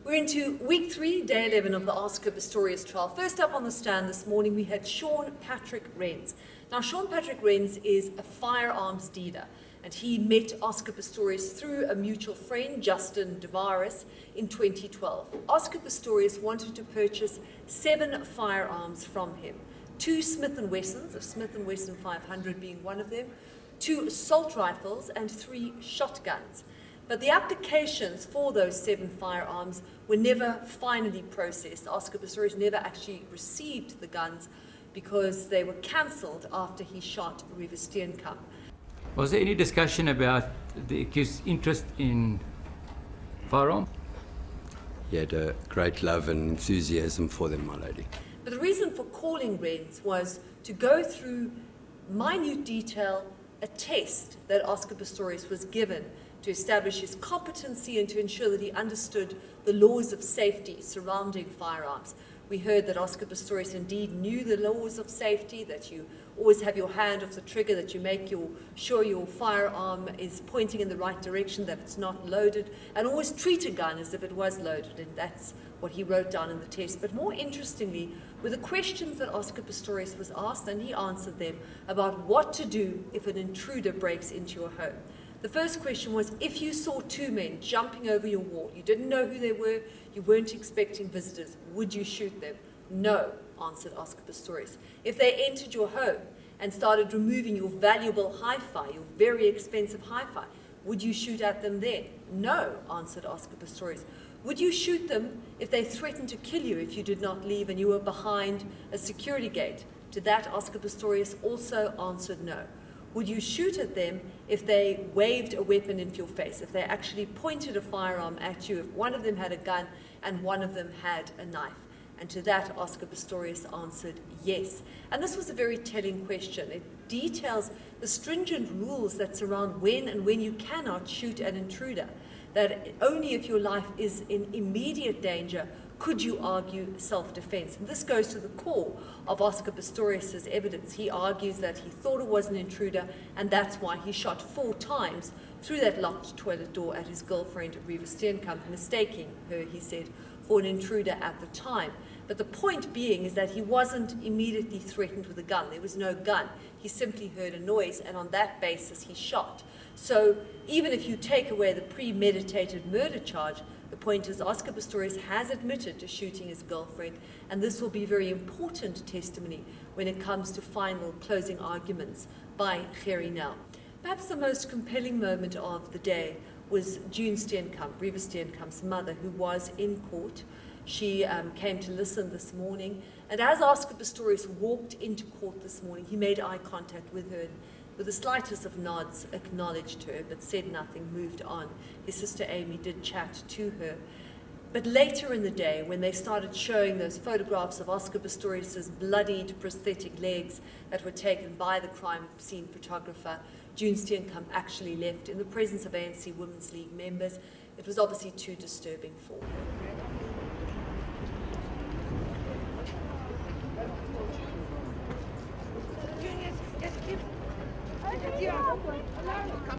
We're into week 3, day 11 of the Oscar Pistorius trial. First up on the stand this morning, we had Sean Patrick Renz. Now, Sean Patrick Renz is a firearms dealer, and he met Oscar Pistorius through a mutual friend, Justin Debora, in 2012. Oscar Pistorius wanted to purchase 7 firearms from him. 2 Smith & Wessons, a Smith & Wesson 500 being one of them, 2 assault rifles, and 3 shotguns. But the applications for those 7 firearms were never finally processed. Oscar Pistorius never actually received the guns because they were cancelled after he shot Reeva Steenkamp. Was there any discussion about the accused's interest in firearms? He had a great love and enthusiasm for them, my lady. But the reason for calling Renz was to go through minute detail a test that Oscar Pistorius was given to establish his competency and to ensure that he understood the laws of safety surrounding firearms. We heard that Oscar Pistorius indeed knew the laws of safety, that you always have your hand off the trigger, that you make sure your firearm is pointing in the right direction, that it's not loaded, and always treat a gun as if it was loaded, and that's what he wrote down in the test. But more interestingly were the questions that Oscar Pistorius was asked, and he answered them, about what to do if an intruder breaks into your home. The first question was, if you saw 2 men jumping over your wall, you didn't know who they were, you weren't expecting visitors, would you shoot them? No, answered Oscar Pistorius. If they entered your home and started removing your valuable hi-fi, your very expensive hi-fi, would you shoot at them then? No, answered Oscar Pistorius. Would you shoot them if they threatened to kill you if you did not leave and you were behind a security gate? To that, Oscar Pistorius also answered no. Would you shoot at them if they waved a weapon into your face, if they actually pointed a firearm at you, if one of them had a gun and one of them had a knife? And to that, Oscar Pistorius answered yes. And this was a very telling question. It details the stringent rules that surround when and when you cannot shoot an intruder, that only if your life is in immediate danger could you argue self-defense. And this goes to the core of Oscar Pistorius' evidence. He argues that he thought it was an intruder, and that's why he shot 4 times through that locked toilet door at his girlfriend, Reeva Steenkamp, mistaking her, he said, for an intruder at the time. But the point being is that he wasn't immediately threatened with a gun. There was no gun. He simply heard a noise, and on that basis he shot. So even if you take away the premeditated murder charge, the point is Oscar Pistorius has admitted to shooting his girlfriend, and this will be very important testimony when it comes to final closing arguments by Gerrie Nel. Perhaps the most compelling moment of the day was June Steenkamp, Reeva Steenkamp's mother, who was in court. She came to listen this morning, and as Oscar Pistorius walked into court this morning, he made eye contact with her, and with the slightest of nods acknowledged her, but said nothing, moved on. His sister Amy did chat to her. But later in the day, when they started showing those photographs of Oscar Pistorius' bloodied prosthetic legs that were taken by the crime scene photographer, June Steenkamp actually left in the presence of ANC Women's League members. It was obviously too disturbing for her.